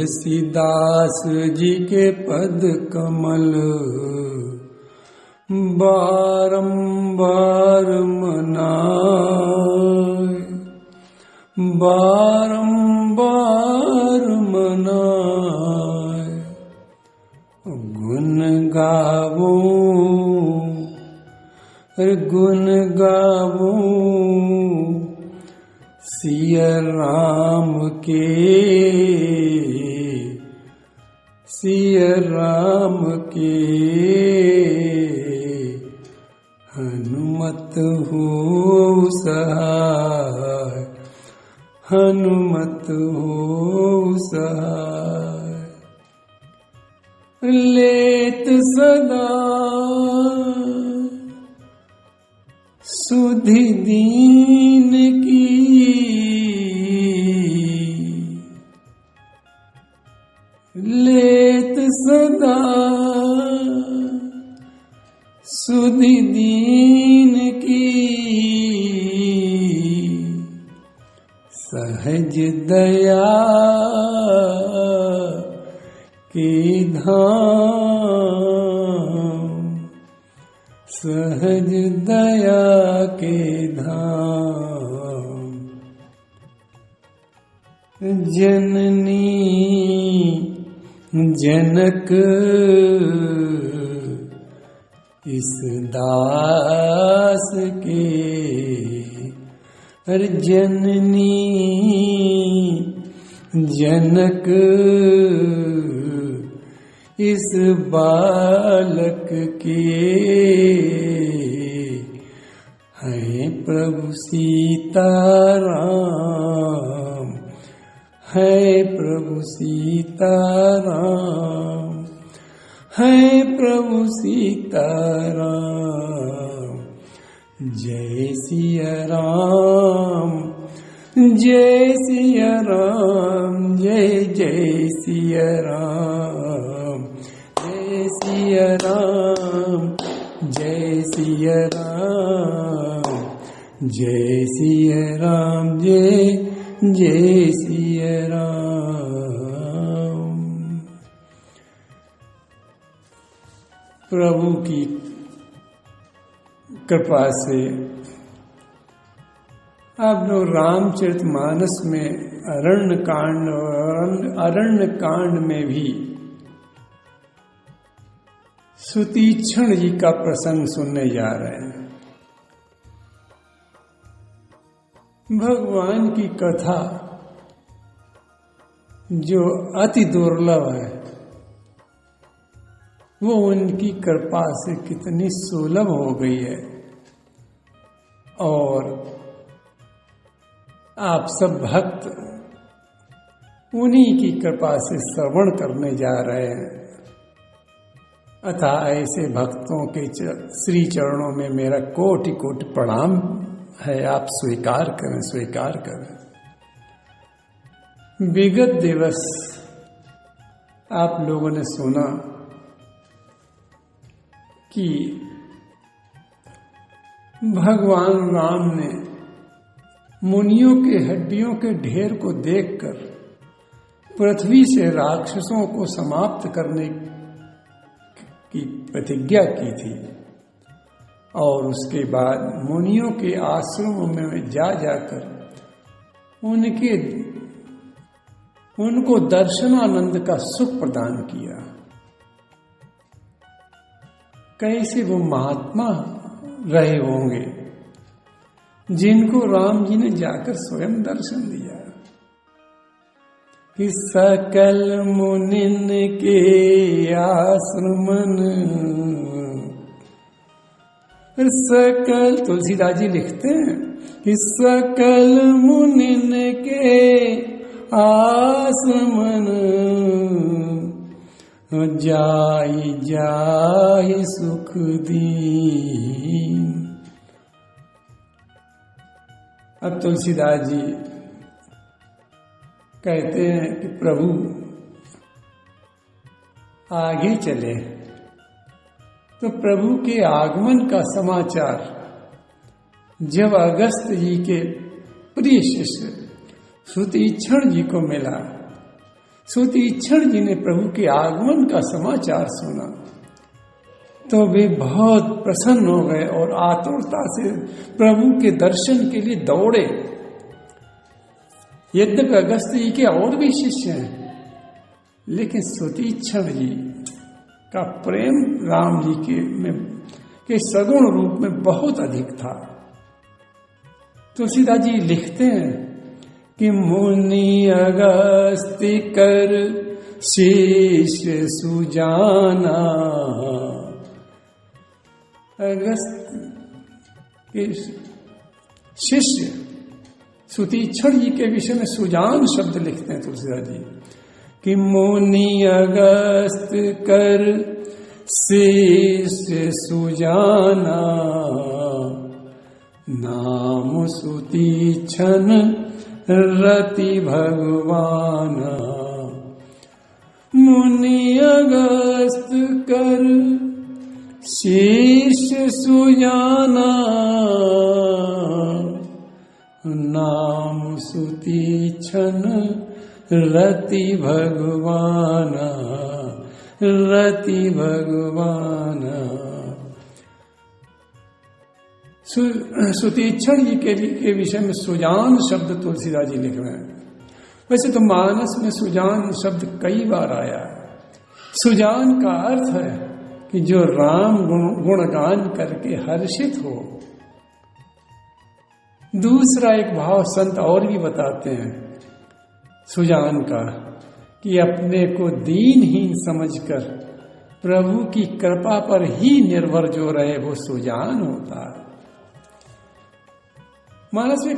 तुलसीदास जी के पद कमल बारंबार मनाए, बारंबार मनाए। गुण गावो गुण गावो सिया राम के, सिया राम के। हनुमत हो सहाय, हनुमत हो सहाय। लेत सदा सुधि दीन की, लेत सदा सुधि दीन की। सहज दया के धाम, सहज दया के धाम। जननी जनक इस दास के, हर जननी जनक इस बालक के। है प्रभु सीताराम, है प्रभु सीताराम, है प्रभु सीताराम। जय सिया राम, जय सिया राम, जय जय सिया राम, जय सिया राम, जय सिया राम, जय सिया राम, जय जय सिया राम। प्रभु की कृपा से आप लोग रामचरितमानस में अरण्य कांड और अरण्य कांड में भी सुतीक्षण जी का प्रसंग सुनने जा रहे हैं। भगवान की कथा जो अति दुर्लभ है, वो उनकी कृपा से कितनी सुलभ हो गई है। और आप सब भक्त उन्हीं की कृपा से श्रवण करने जा रहे हैं। अतः ऐसे भक्तों के श्री चरणों में मेरा कोटि कोटि प्रणाम है। आप स्वीकार करें, स्वीकार करें। विगत दिवस आप लोगों ने सुना कि भगवान राम ने मुनियों के हड्डियों के ढेर को देखकर पृथ्वी से राक्षसों को समाप्त करने की प्रतिज्ञा की थी। और उसके बाद मुनियों के आश्रमों में जा जाकर उनको दर्शनानंद का सुख प्रदान किया। कैसे वो महात्मा रहे होंगे जिनको राम जी ने जाकर स्वयं दर्शन दिया। कि सकल मुनिन के आश्रमन, सकल तुलसीदास जी लिखते हैं कि सकल मुनिन के आश्रमन, जाई जाई सुख दीन। अब तुलसीदास जी कहते हैं कि प्रभु आगे चले। तो प्रभु के आगमन का समाचार जब अगस्त जी के प्रिय शिष्य सुतीक्षण जी को मिला सुतीक्षण जी ने प्रभु के आगमन का समाचार सुना तो वे बहुत प्रसन्न हो गए और आतुरता से प्रभु के दर्शन के लिए दौड़े। यद्यपि अगस्त्य जी के और भी शिष्य हैं, लेकिन सुतीक्षण जी का प्रेम राम जी के सगुण रूप में बहुत अधिक था। तुलसीदास जी लिखते हैं कि मुनि अगस्त्य कर शिष्य सुजाना। अगस्त्य के शिष्य सुतीक्षण जी के विषय में सुजान शब्द लिखते हैं तुलसीदास जी कि मुनि अगस्त्य कर शिष्य सुजाना, नाम सुतीक्षण रति भगवान। मुनि अगस्त्य कर शिष्य सुजाना, नाम सुतीक्षण रति भगवान, रति भगवान। सुतीक्षण जी के विषय में सुजान शब्द तुलसीदास जी लिख रहे हैं। वैसे तो मानस में सुजान शब्द कई बार आया है। सुजान का अर्थ है कि जो राम गुणगान करके हर्षित हो। दूसरा एक भाव संत और भी बताते हैं सुजान का कि अपने को दीनहीन समझकर प्रभु की कृपा पर ही निर्भर जो रहे वो सुजान होता है। मानस में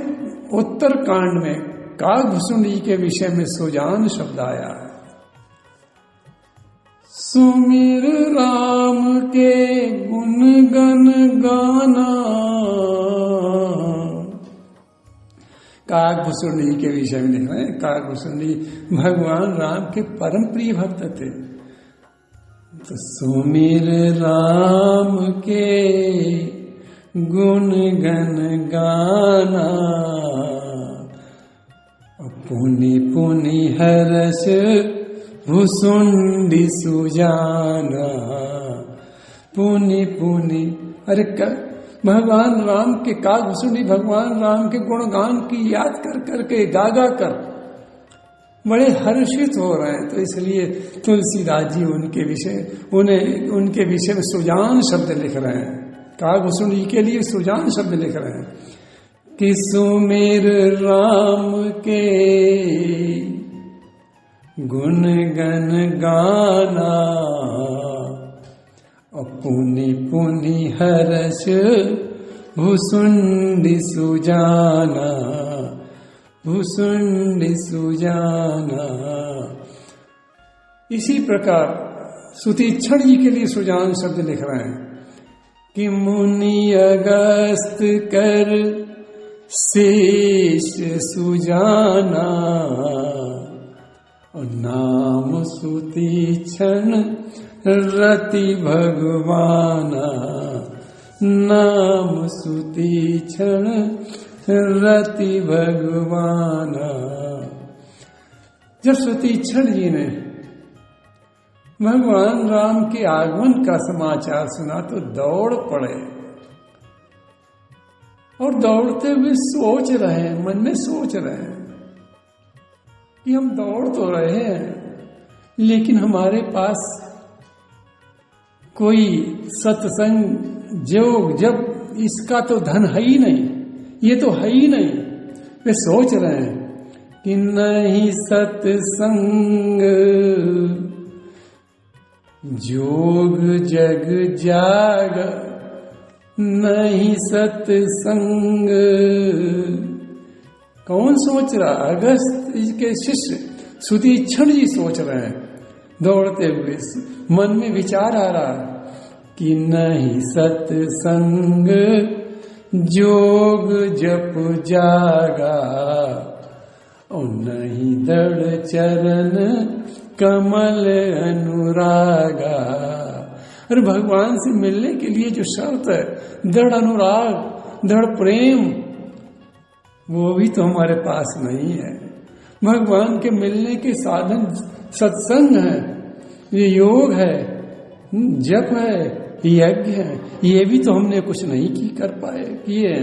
उत्तर कांड में कागभूषुंड जी के विषय में सुजान शब्द आया है। सुमिर राम के गुण गण गाना। कागभूषुंड जी के विषय में लिख रहे हैं। कागभूषुंड जी भगवान राम के परम प्रिय भक्त थे। तो सुमिर राम के गुण गण गाना, पुनि पुनि हर्ष भूसुंडी सुजाना। पुनि पुनि अरे भगवान राम के कागभूषुंडी भगवान राम के गुणगान की याद कर करके गा गा कर बड़े हर्षित हो रहे हैं। तो इसलिए तुलसीदास जी उनके विषय में सुजान शब्द लिख रहे हैं। कागभूषुंड जी के लिए सुजान शब्द लिख रहे हैं कि सुमिर राम के गुण गण गाना, पुनि पुनि हर्ष भूसुंडी सुजाना, भूसुंडी सुजाना। इसी प्रकार सुतीक्षण जी के लिए सुजान शब्द लिख रहे हैं कि मुनि अगस्त्य कर शिष्य सुजाना, नाम सुतीक्षण रति भगवाना, नाम सुतीक्षण रति भगवाना। जब सुतीक्षण जी ने भगवान राम के आगमन का समाचार सुना तो दौड़ पड़े और दौड़ते हुए सोच रहे हैं, मन में सोच रहे हैं कि हम दौड़ तो रहे हैं लेकिन हमारे पास कोई सत्संग योग जब इसका तो धन है ही नहीं, ये तो है ही नहीं। वे सोच रहे हैं कि नहीं सत्संग जोग जग जाग, नहीं सत्संग। कौन सोच रहा? अगस्त्य के शिष्य सुतीक्षण जी सोच रहे हैं दौड़ते हुए। मन में विचार आ रहा कि नहीं सत्संग जोग जप जागा, और नहीं दृढ़ चरण कमल अनुरागा। अरे भगवान से मिलने के लिए जो शर्त है, दृढ़ अनुराग, दृढ़ प्रेम, वो भी तो हमारे पास नहीं है। भगवान के मिलने के साधन सत्संग है, ये योग है, जप है, यज्ञ है, ये भी तो हमने कुछ नहीं किए।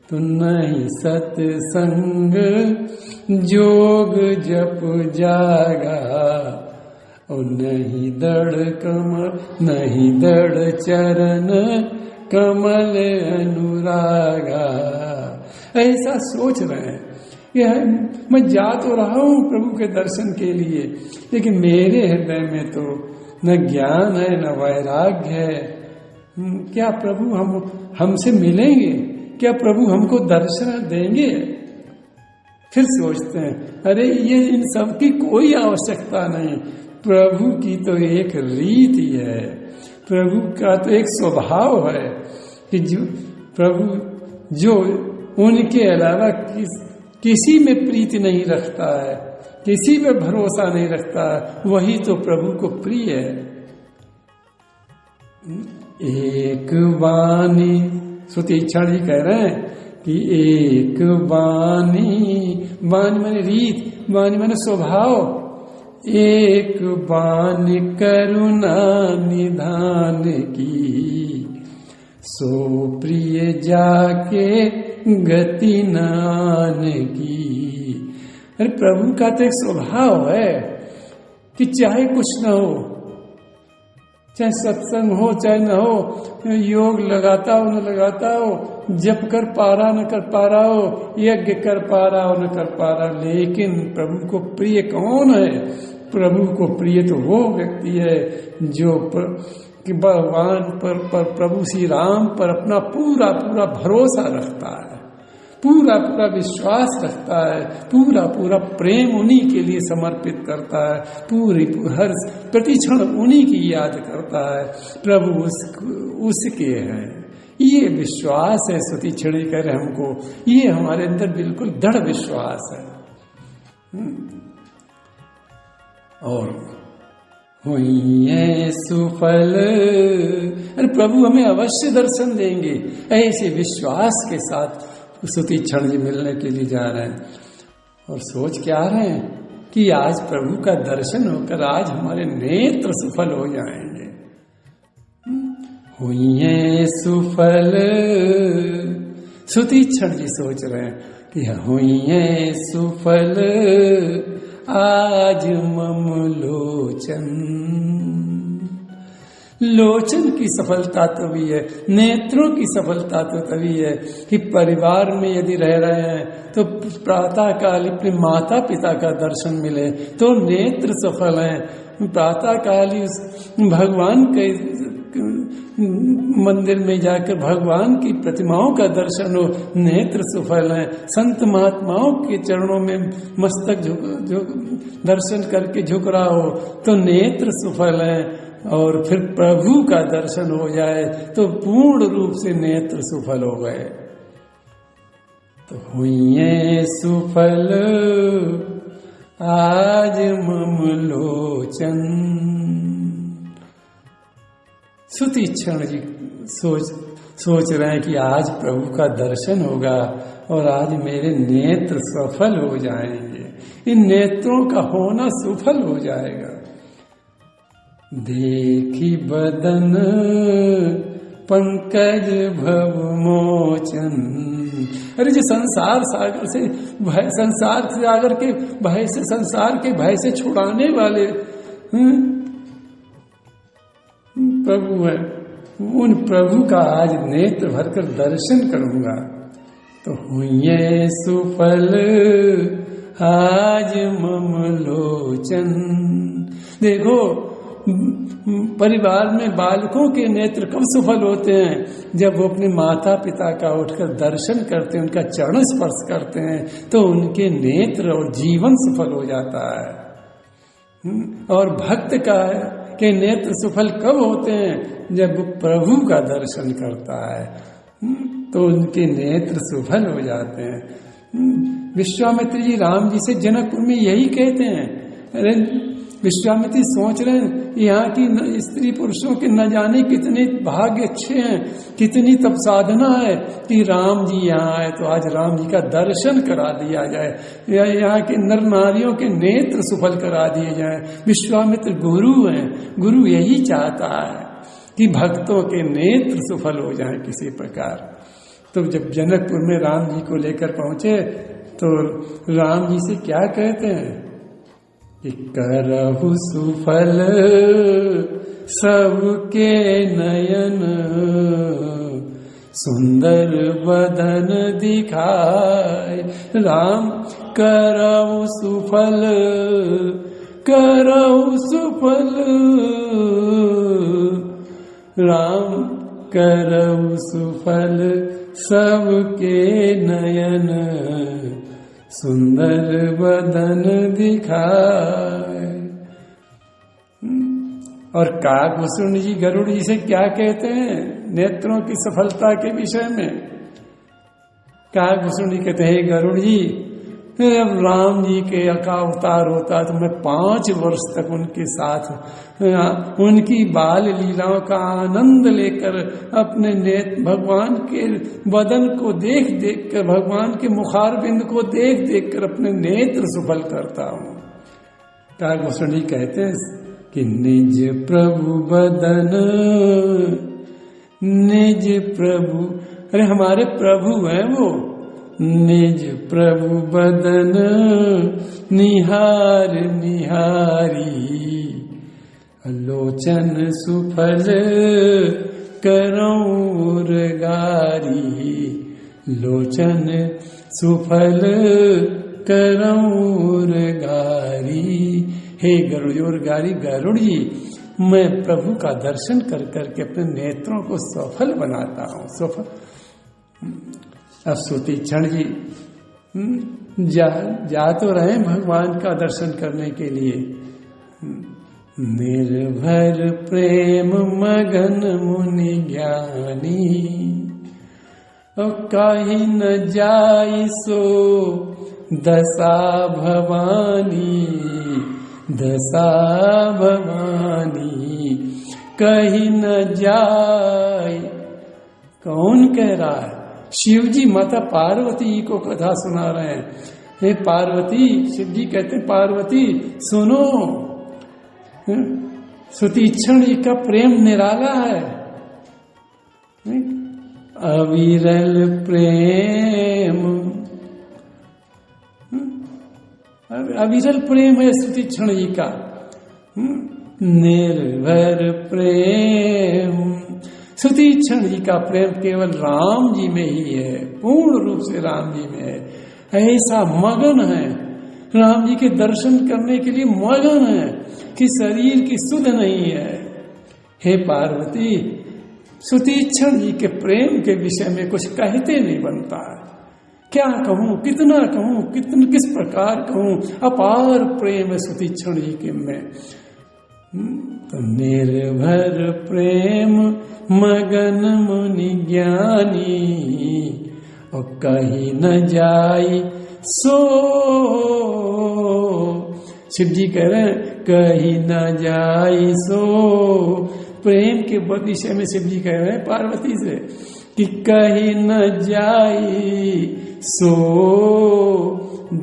तो नहीं सत्संग जोग जप जागा, और नहीं दृढ़ कमल, नहीं दृढ़ चरण कमल अनुरागा। ऐसा सोच रहे हैं कि मैं जा तो रहा हूं प्रभु के दर्शन के लिए, लेकिन मेरे हृदय में तो न ज्ञान है न वैराग्य है। क्या प्रभु हमसे मिलेंगे? क्या प्रभु हमको दर्शन देंगे? फिर सोचते हैं अरे ये इन सब की कोई आवश्यकता नहीं, प्रभु की तो एक रीति है, प्रभु का तो एक स्वभाव है कि प्रभु जो उनके अलावा किसी में प्रीति नहीं रखता है, किसी पे भरोसा नहीं रखता, वही तो प्रभु को प्रिय है। एक वाणी, सुतीक्षण जी कह रहे हैं कि एक वाणी माने रीत, वाणी माने स्वभाव, एक वाणी करुणा निधान की, सो प्रिय जाके गति नान की। अरे प्रभु का तो एक स्वभाव है कि चाहे कुछ न हो, चाहे सत्संग हो चाहे न हो, योग लगाता हो न लगाता हो, जप कर पा रहा न कर पा रहा हो, यज्ञ कर पा रहा हो न कर पा रहा, लेकिन प्रभु को प्रिय कौन है? प्रभु को प्रिय तो वो व्यक्ति है जो कि भगवान पर प्रभु श्री राम पर अपना पूरा पूरा भरोसा रखता है, पूरा पूरा विश्वास रखता है, पूरा पूरा प्रेम उन्हीं के लिए समर्पित करता है, हर प्रतिक्षण उन्हीं की याद करता है, प्रभु उसके हैं। ये विश्वास है, सुतीक्षण कह रहे हमको, ये हमारे अंदर बिल्कुल दृढ़ विश्वास है। और हुई सुफल, अरे प्रभु हमें अवश्य दर्शन देंगे, ऐसे विश्वास के साथ सुतीक्षण जी मिलने के लिए जा रहे हैं। और सोच क्या रहे हैं कि आज प्रभु का दर्शन होकर आज हमारे नेत्र सुफल हो जाएंगे। हुई सुफल, सुतीक्षण जी सोच रहे हैं कि हुई सुफल आज मम लोचन। लोचन की सफलता तभी है, नेत्रों की सफलता तो तभी है कि परिवार में यदि रह रहे हैं तो प्रातः काल अपने माता पिता का दर्शन मिले तो नेत्र सफल हैं। प्रातः काल भगवान के मंदिर में जाकर भगवान की प्रतिमाओं का दर्शन हो, नेत्र सफल हैं। संत महात्माओं के चरणों में मस्तक दर्शन करके झुक रहा हो तो नेत्र सफल हैं। और फिर प्रभु का दर्शन हो जाए तो पूर्ण रूप से नेत्र सुफल हो गए। तो हुई सुफल आज मम लोचन। सुतीक्षण जी सोच रहे हैं कि आज प्रभु का दर्शन होगा और आज मेरे नेत्र सफल हो जाएंगे, इन नेत्रों का होना सफल हो जाएगा। देखी बदन पंकज भव मोचन। अरे जो संसार सागर से संसार के भय से छुड़ाने वाले प्रभु है, उन प्रभु का आज नेत्र भरकर दर्शन करूंगा। तो हुई सुफल आज मम लोचन। देखो परिवार में बालकों के नेत्र कब सफल होते हैं? जब वो अपने माता पिता का उठकर दर्शन करते हैं, उनका चरण स्पर्श करते हैं तो उनके नेत्र और जीवन सफल हो जाता है। और भक्त के नेत्र सफल कब होते हैं? जब वो प्रभु का दर्शन करता है तो उनके नेत्र सफल हो जाते हैं। विश्वामित्र जी राम जी से जनकपुर में यही कहते हैं, अरे विश्वामित्र सोच रहे हैं यहाँ की स्त्री पुरुषों के न जाने कितने भाग्य अच्छे हैं, कितनी तप साधना है कि राम जी यहाँ आए तो आज राम जी का दर्शन करा दिया जाए, या यहाँ के नर नारियों के नेत्र सुफल करा दिए जाए। विश्वामित्र गुरु हैं, गुरु यही चाहता है कि भक्तों के नेत्र सुफल हो जाए किसी प्रकार। तो जब जनकपुर में राम जी को लेकर पहुंचे तो राम जी से क्या कहते हैं कि करहु सुफल सबके नयन, सुंदर बदन दिखाए। राम करहु सुफल, करहु सुफल, राम करहु सुफल सबके नयन, सुंदर बदन दिखाए। और काकभूषण जी गरुड़ जी से क्या कहते हैं नेत्रों की सफलता के विषय में? काकभूषण जी कहते हैं गरुड़ जी, अब राम जी के का अवतार होता तो मैं 5 वर्ष तक उनके साथ उनकी बाल लीलाओं का आनंद लेकर अपने नेत्र भगवान के बदन को देख देख कर, भगवान के मुखारबिंद को देख देख कर अपने नेत्र सुफल करता हूँ। काकभूषण जी कहते हैं कि निज प्रभु बदन, निज प्रभु, अरे हमारे प्रभु हैं वो, निज प्रभु बदन निहार निहारी, लोचन सुफल करौं गारी, लोचन सुफल करौं गारी। हे गरुड़ गारी गरुड़ जी, मैं प्रभु का दर्शन कर करके अपने नेत्रों को सफल बनाता हूँ, सफल। अब सुतीक्षण जी जा तो रहे भगवान का दर्शन करने के लिए। निर्भर प्रेम मगन मुनि ज्ञानी, और कहीं न जाई सो दशा भवानी, दशा भवानी कहीं न जाए। कौन कह रहा है? शिव जी माता पार्वती को कथा सुना रहे हैं। हे पार्वती, शिव जी कहते हैं पार्वती सुनो, सुतीक्षण जी का प्रेम निराला है, अविरल प्रेम, अविरल प्रेम है सुतीक्षण जी का, निर्भर प्रेम। सुतीक्षण जी का प्रेम केवल राम जी में ही है, पूर्ण रूप से राम जी में है। ऐसा मगन है, राम जी के दर्शन करने के लिए मगन है कि शरीर की सुध नहीं है। हे पार्वती, सुतीक्षण जी के प्रेम के विषय में कुछ कहते नहीं बनता है। क्या कहूँ, कितना कहूँ, किस प्रकार कहूँ, अपार प्रेम है सुतीक्षण जी के में। तो निर्भर प्रेम मगन मुनि ज्ञानी, और कहीं न जाई सो। शिव जी कह रहे हैं कहीं न जाई सो। प्रेम के विषय में शिव जी कह रहे हैं पार्वती से कि कहीं न जाई सो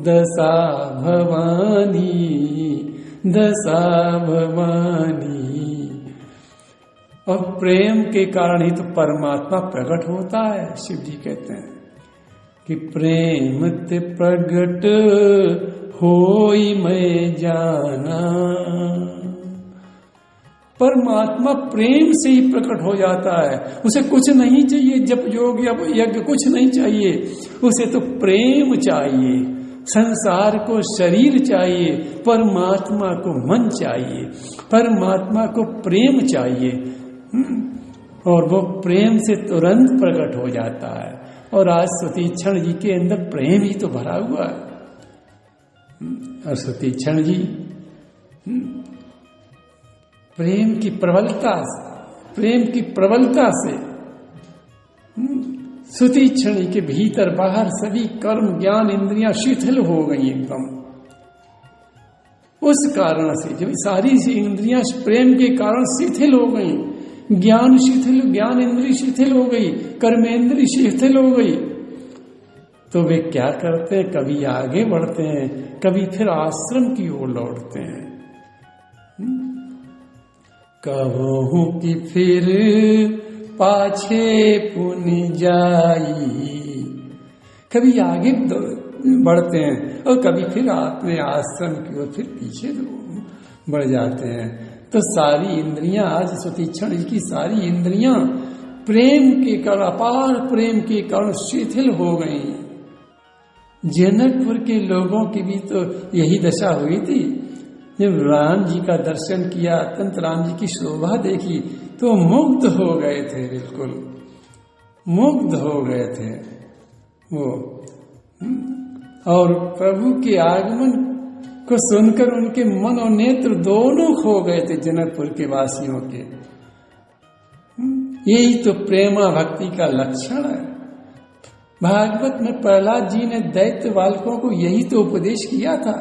दशा भवानी, दशा भवानी। और प्रेम के कारण ही तो परमात्मा प्रकट होता है। शिव जी कहते हैं कि प्रेम ते प्रगट होई मैं जाना। परमात्मा प्रेम से ही प्रकट हो जाता है। उसे कुछ नहीं चाहिए, जप योग या यज्ञ कुछ नहीं चाहिए, उसे तो प्रेम चाहिए। संसार को शरीर चाहिए, परमात्मा को मन चाहिए, परमात्मा को प्रेम चाहिए। और वो प्रेम से तुरंत प्रकट हो जाता है। और आज सुतीक्षण जी के अंदर प्रेम ही तो भरा हुआ है। और सुतीक्षण जी प्रेम की प्रबलता से सुतीक्षण जी के भीतर बाहर सभी कर्म ज्ञान इंद्रियां शिथिल हो गई एकदम। उस कारण से जब सारी सी इंद्रियां प्रेम के कारण शिथिल हो गई, ज्ञान इंद्री शिथिल हो गई, कर्मेंद्री शिथिल हो गई, तो वे क्या करते हैं, कभी आगे बढ़ते हैं, कभी फिर आश्रम की ओर लौटते हैं। कहूं कि फिर पाछे पुनि जाई, कभी आगे बढ़ते हैं और कभी फिर अपने आश्रम की ओर फिर पीछे बढ़ जाते हैं। तो सारी इंद्रियां, आज सुतीक्षण जी की सारी इंद्रियां प्रेम के कारण, अपार प्रेम के कारण शिथिल हो गई। जनकपुर के लोगों की भी तो यही दशा हुई थी। जब राम जी का दर्शन किया, अत्यंत राम जी की शोभा देखी, तो मुग्ध हो गए थे, बिल्कुल मुग्ध हो गए थे वो। और प्रभु के आगमन को सुनकर उनके मन और नेत्र दोनों खो गए थे जनकपुर के वासियों के। यही तो प्रेमा भक्ति का लक्षण है। भागवत में प्रहलाद जी ने दैत्य बालकों को यही तो उपदेश किया था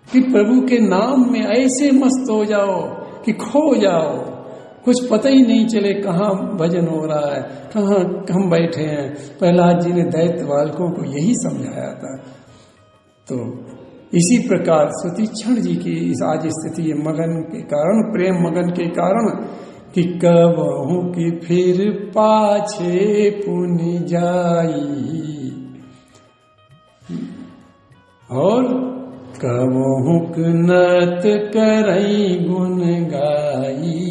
कि प्रभु के नाम में ऐसे मस्त हो जाओ कि खो जाओ, कुछ पता ही नहीं चले कहाँ भजन हो रहा है, कहाँ हम बैठे हैं। प्रहलाद जी ने दैत्य बालकों को यही समझाया था। तो इसी प्रकार सुतीक्षण जी की इस आज स्थिति मगन के कारण, प्रेम मगन के कारण, कि कहूं कि फिर पाछे पुनि जाई, और कहूं नत करई गुण गाई।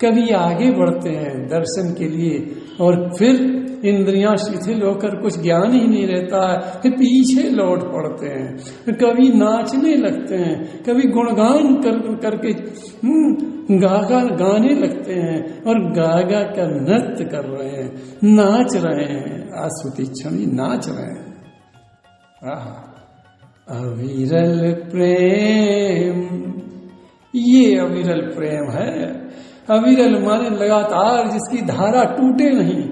कभी आगे बढ़ते हैं दर्शन के लिए और फिर इंद्रियां शिथिल होकर कुछ ज्ञान ही नहीं रहता है, फिर पीछे लौट पड़ते हैं। कभी नाचने लगते हैं, कभी गुणगान करके गाने लगते हैं और गा कर नृत्य कर रहे हैं, नाच रहे हैं। आज सुतीक्षण जी नाच रहे हैं। अविरल प्रेम, ये अविरल प्रेम है। अविरल माने लगातार, जिसकी धारा टूटे नहीं,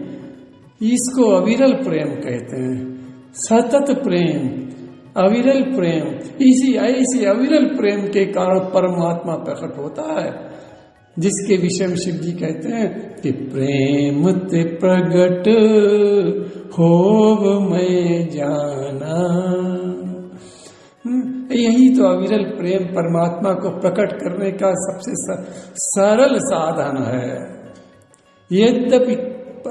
इसको अविरल प्रेम कहते हैं। सतत प्रेम, अविरल प्रेम, इसी ऐसे अविरल प्रेम के कारण परमात्मा प्रकट होता है, जिसके विषय में शिव जी कहते हैं कि प्रेम ते प्रगट होव मैं जाना। यही तो अविरल प्रेम परमात्मा को प्रकट करने का सबसे सरल साधन है। यद्यपि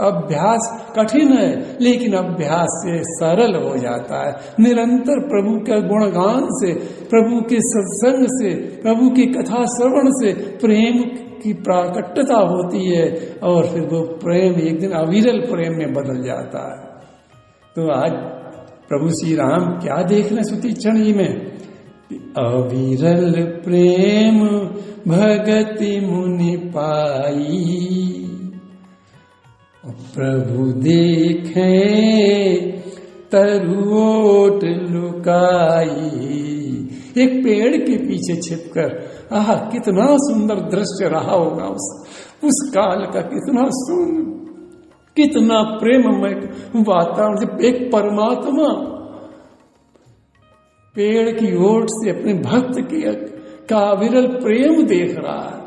अभ्यास कठिन है, लेकिन अभ्यास से सरल हो जाता है। निरंतर प्रभु के गुणगान से, प्रभु के सत्संग से, प्रभु की कथा श्रवण से प्रेम की प्राकट्यता होती है और फिर वो प्रेम एक दिन अविरल प्रेम में बदल जाता है। तो आज प्रभु श्री राम क्या देख रहे सुतीक्षण जी में? अविरल प्रेम भगति मुनि पाई, प्रभु देखे तरुओट लुकाई। एक पेड़ के पीछे छिपकर, आह कितना सुंदर दृश्य रहा होगा उस काल का, कितना सुंदर, कितना प्रेममय वातावरण। जब एक परमात्मा पेड़ की ओट से अपने भक्त का अविरल प्रेम देख रहा है,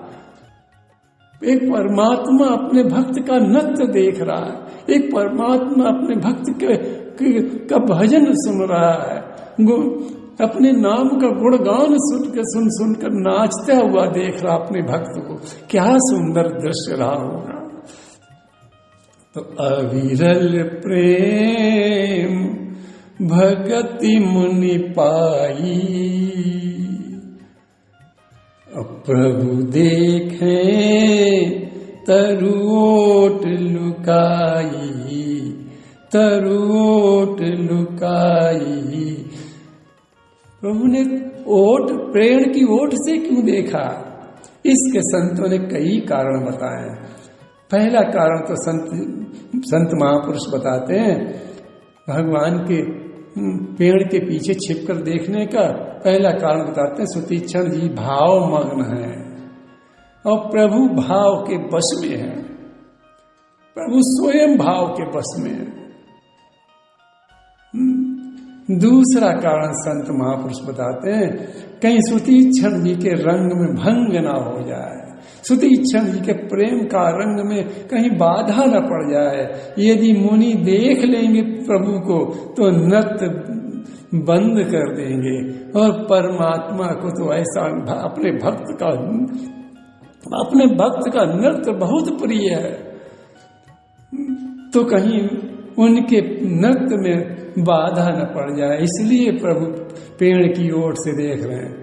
एक परमात्मा अपने भक्त का नृत्य देख रहा है, एक परमात्मा अपने भक्त का भजन सुन रहा है, अपने नाम का गुणगान सुनकर नाचता हुआ देख रहा अपने भक्त को, क्या सुंदर दृश्य रहा होगा। तो अविरल प्रेम भगति मुनि पाई, प्रभु देखे तरुओट लुकाई, तरुओट लुकाई। प्रभु ने ओट, पेड़ की ओट से क्यों देखा? इसके संतों ने कई कारण बताए। पहला कारण तो संत महापुरुष बताते हैं, भगवान के पेड़ के पीछे छिपकर देखने का पहला कारण बताते हैं, सुतीक्षण जी भाव मग्न है और प्रभु भाव के वश में है, प्रभु स्वयं भाव के वश में है। दूसरा कारण संत महापुरुष बताते हैं, कहीं सुतीक्षण जी के रंग में भंग ना हो जाए, सुतीक्षण जी के प्रेम का रंग में कहीं बाधा न पड़ जाए। यदि मुनि देख लेंगे प्रभु को तो नृत्य बंद कर देंगे, और परमात्मा को तो ऐसा अपने भक्त का नृत्य बहुत प्रिय है, तो कहीं उनके नृत्य में बाधा न पड़ जाए, इसलिए प्रभु पेड़ की ओर से देख रहे हैं।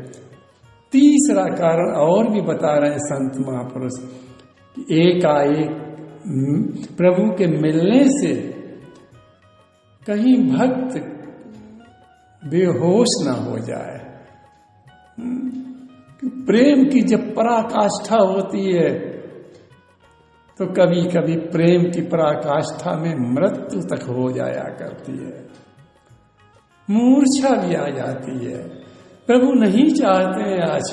तीसरा कारण और भी बता रहे हैं संत महापुरुष, एकाएक प्रभु के मिलने से कहीं भक्त बेहोश ना हो जाए। प्रेम की जब पराकाष्ठा होती है तो कभी कभी प्रेम की पराकाष्ठा में मृत्यु तक हो जाया करती है, मूर्छा भी आ जाती है। प्रभु नहीं चाहते हैं आज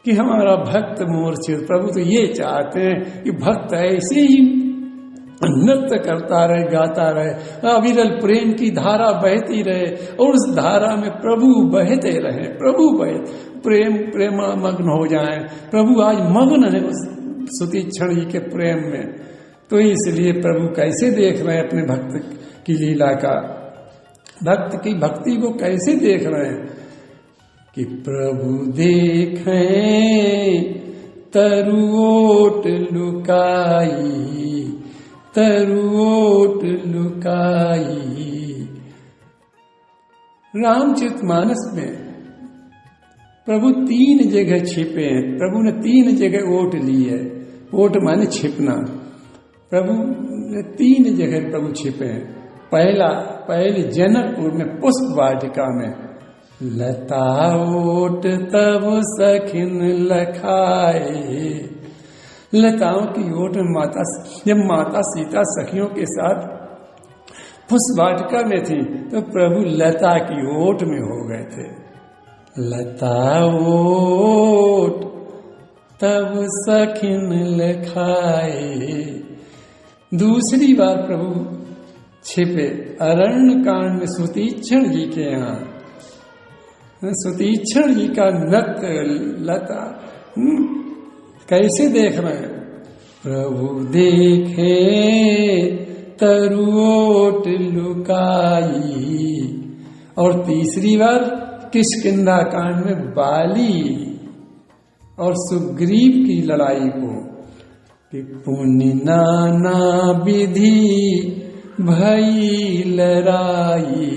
कि हमारा भक्त मूर्छित, प्रभु तो ये चाहते हैं कि भक्त ऐसे ही नृत्य करता रहे, गाता रहे, अविरल प्रेम की धारा बहती रहे, और उस धारा में प्रभु बहते रहे, प्रभु प्रेमामग्न हो जाएं। प्रभु आज मग्न है उस सुतीक्षण जी के प्रेम में, तो इसलिए प्रभु कैसे देख रहे हैं अपने भक्त की लीला का, भक्त की भक्ति को कैसे देख रहे हैं कि प्रभु देखें तरुओट लुकाई, तरुओट लुकाई। रामचरितमानस में प्रभु 3 जगह छिपे हैं, प्रभु ने 3 जगह ओट ली है, ओट माने छिपना, प्रभु ने 3 जगह प्रभु छिपे हैं। पहले जनकपुर में पुष्प वाटिका में, लता ओट तब सखिन लखाए, लताओं की ओट में जब माता सीता सखियों के साथ पुष्प वाटिका में थी तो प्रभु लता की ओट में हो गए थे। लता ओट तब सखिन लखाए। दूसरी बार प्रभु छिपे अरण्य कांड में सुतीक्षण जी के यहाँ, सुतीक्षण जी का नृत्य लता कैसे देख रहे हैं, प्रभु देखे तरुओट लुकाई। और तीसरी बार किष्किंधा कांड में बाली और सुग्रीव की लड़ाई को, कि पुण्य नाना विधि भई लड़ाई।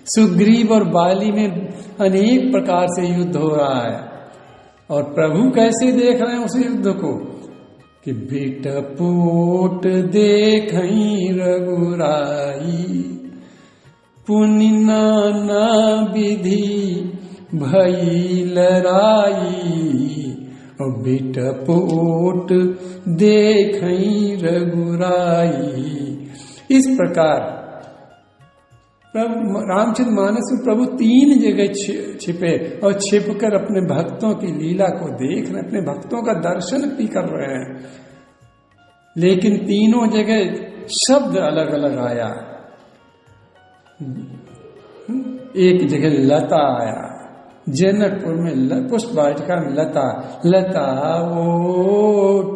सुग्रीव और बाली में अनेक प्रकार से युद्ध हो रहा है, और प्रभु कैसे देख रहे हैं उस युद्ध को, कि बिटपोट देखई रघुराई, पुण्य नाना विधि भई लड़ाई, और बिटपोट देखई रघुराई। इस प्रकार रामचरितमानस में प्रभु 3 जगह छिपे, और छिपकर अपने भक्तों की लीला को देख रहे, अपने भक्तों का दर्शन भी कर रहे हैं। लेकिन तीनों जगह शब्द अलग अलग आया। एक जगह लता आया, जनकपुर में पुष्प वाटिका में लता, लता ओट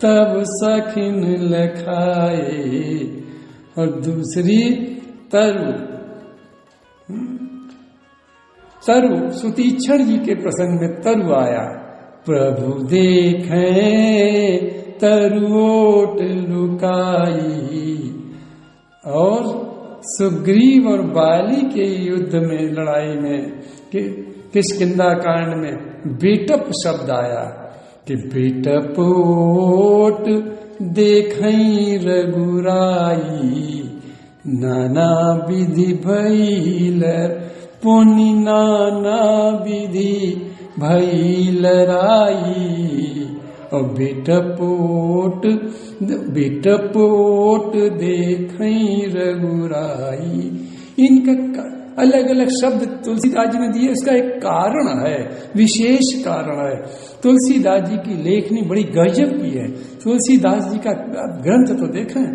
तब सखिन लखाए। और दूसरी तरु, तरु सुतीक्षण जी के प्रसंग में तरु आया, प्रभु देखें तरुओट लुकाई। और सुग्रीव और बाली के युद्ध में, लड़ाई में, किष्किंधा कांड में बिटप शब्द आया, कि बिटपोट देखई रघुराई, नाना विधि भइल पुण्य नाना विधि भइल राई। और बिटपोट देखई रघुराई। इनका अलग अलग शब्द तुलसीदास जी ने दिए, इसका एक कारण है, विशेष कारण है। तुलसीदास जी की लेखनी बड़ी गजब की है। तुलसीदास जी का ग्रंथ तो देखें,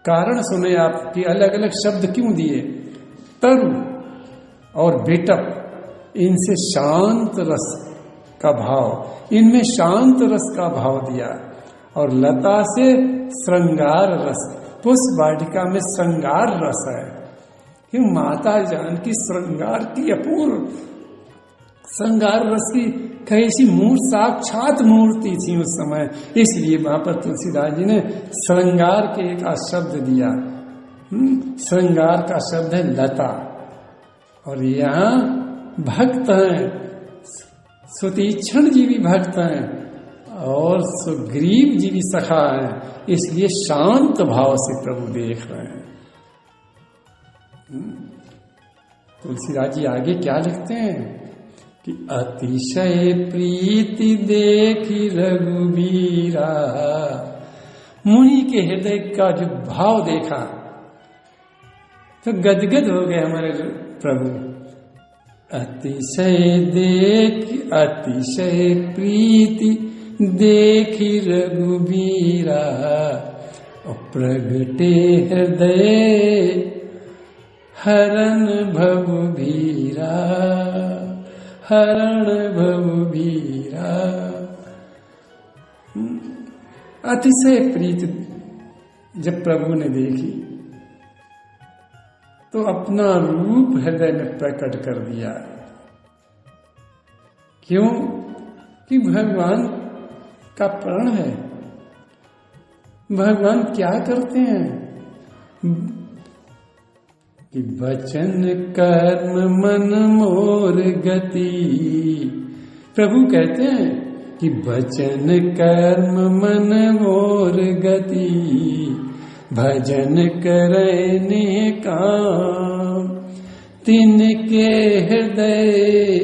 कारण सुने आप कि अलग अलग शब्द क्यों दिए। तरु और बिटप, इनसे शांत रस का भाव, इनमें शांत रस का भाव दिया। और लता से श्रृंगार रस, पुष्प वाटिका में श्रृंगार रस है कि माता जानकी श्रृंगार की अपूर्व, श्रृंगार रस की कैसी साक्षात मूर्ति थी उस समय। इसलिए वहां पर तुलसीदास जी ने श्रृंगार के एक शब्द दिया। श्रृंगार का शब्द है लता। और यहाँ भक्त हैं, सुतीक्षण जी भी भक्त हैं और सुग्रीव जी भी सखा हैं, इसलिए शांत भाव से प्रभु देख रहे हैं। तुलसीदास जी आगे क्या लिखते हैं कि अतिशय प्रीति देखी रघुबीरा, मुनि के हृदय का जो भाव देखा तो गदगद हो गए हमारे प्रभु। अतिशय प्रीति देखी रघुबीरा, प्रगटे हृदय हरण भवभीरा, हरण भवभीरा। अतिशय प्रीति जब प्रभु ने देखी तो अपना रूप हृदय में प्रकट कर दिया। क्यों? कि भगवान का प्रण है। भगवान क्या करते हैं कि वचन कर्म मन मोर गति, प्रभु कहते हैं कि वचन कर्म मन मोर गति, भजन करने काम, तिनके हृदय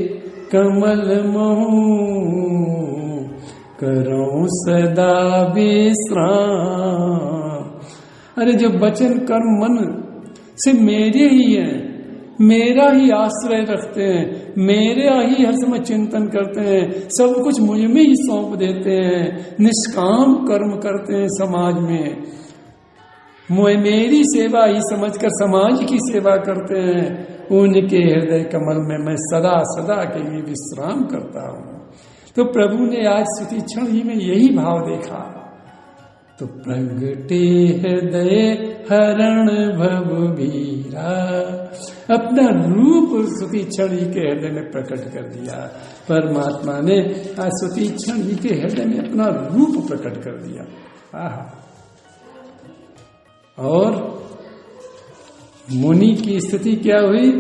कमल मोह, करो सदा विश्राम। अरे जो वचन कर्म मन से मेरे ही हैं, मेरा ही आश्रय रखते हैं, मेरा ही हर समय चिंतन करते हैं, सब कुछ मुझ में ही सौंप देते हैं, निष्काम कर्म करते हैं समाज में, मेरी सेवा ही समझकर समाज की सेवा करते हैं, उनके हृदय कमल में मैं सदा सदा के लिए विश्राम करता हूँ। तो प्रभु ने आज सुतीक्षण जी में यही भाव देखा। तो प्रगटे हृदय हरण भवभीरा, अपना रूप सुतीक्षण जी के हृदय में प्रकट कर दिया। परमात्मा ने आज सुतीक्षण जी के हृदय में अपना रूप प्रकट कर दिया। आहा। और मुनि की स्थिति क्या हुई?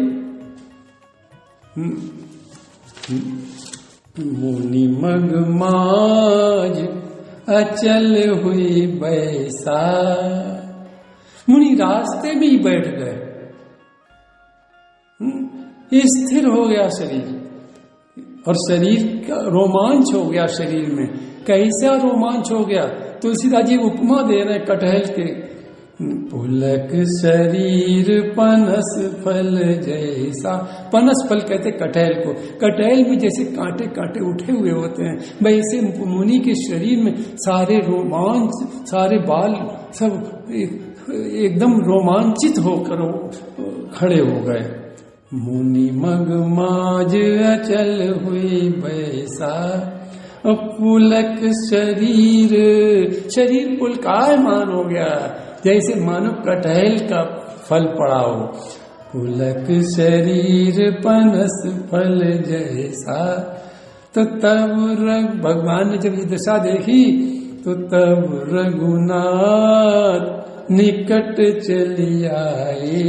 मुनि मगमाज अचल हुई बैसा, मुनि रास्ते में ही बैठ गए, स्थिर हो गया शरीर और शरीर का रोमांच हो गया। शरीर में कैसा रोमांच हो गया? तुलसीदास जी उपमा दे रहे कटहल के, पुलक शरीर पनस फल जैसा। पनस फल कहते कटहल को। कटहल में जैसे कांटे कांटे उठे हुए होते हैं, वैसे मुनि के शरीर में सारे रोमांच, सारे बाल सब एकदम रोमांचित होकर खड़े हो गए। मुनि मगमाज अचल हुई बैसा, पुलक शरीर, शरीर पुलकायमान हो गया जैसे मानो कटहल का फल पड़ा हो। पुलक शरीर पनस फल जैसा। तो तब भगवान ने जब ये दशा देखी तो तब रघुनाथ निकट चली आई।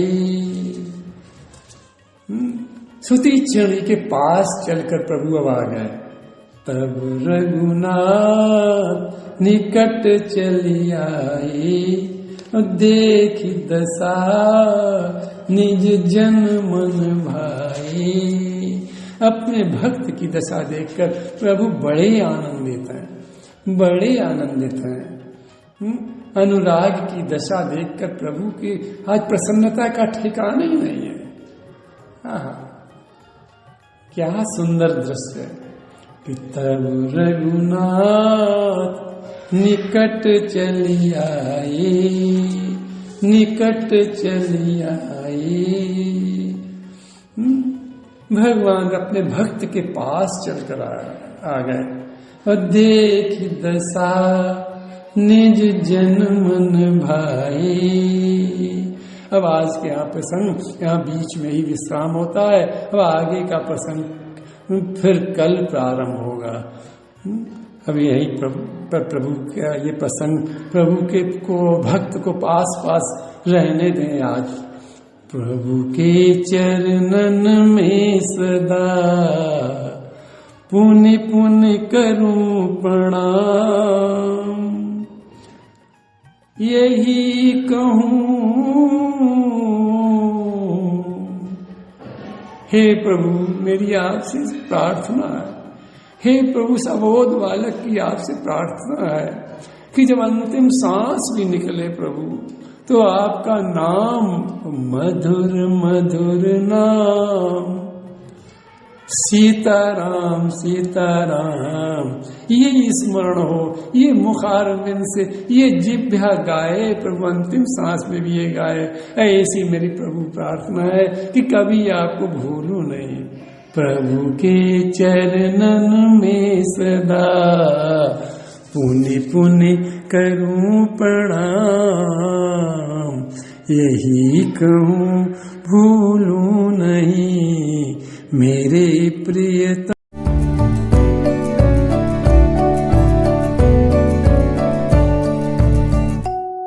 सुतीक्षण के पास चलकर प्रभु अब आ गए। तब रघुनाथ निकट चली आई, देखी दशा निज जन मन भाई। अपने भक्त की दशा देखकर प्रभु बड़े आनंदित हैं, बड़े आनंदित हैं। अनुराग की दशा देखकर प्रभु की आज प्रसन्नता का ठिकाना ही नहीं है। क्या सुंदर दृश्य है कि तब रघुनाथ निकट चली आई, निकट चली आई। भगवान अपने भक्त के पास चलकर आ गए और देख दशा निज जन मन भाई। अब आज के यहाँ प्रसंग यहाँ बीच में ही विश्राम होता है। अब आगे का प्रसंग फिर कल प्रारंभ होगा। अब यही प्रभु का ये प्रसंग प्रभु के को भक्त को पास रहने दें। आज प्रभु के चरणन में सदा पुण्य पुण्य करूं प्रणाम। यही कहूं हे प्रभु, मेरी आपसे प्रार्थना है। हे प्रभु, सबोध बालक की आपसे प्रार्थना है कि जब अंतिम सांस भी निकले प्रभु, तो आपका नाम मधुर मधुर नाम सीताराम सीताराम ये स्मरण हो, ये मुखारविंद से ये जिह्वा गाए प्रभु, अंतिम सांस में भी ये गाए। ऐसी मेरी प्रभु प्रार्थना है कि कभी आपको भूलूं नहीं। प्रभु के चरणन में सदा पुण्य पुण्य करूं प्रणाम। यही कहूं भूलूं नहीं मेरे प्रियतम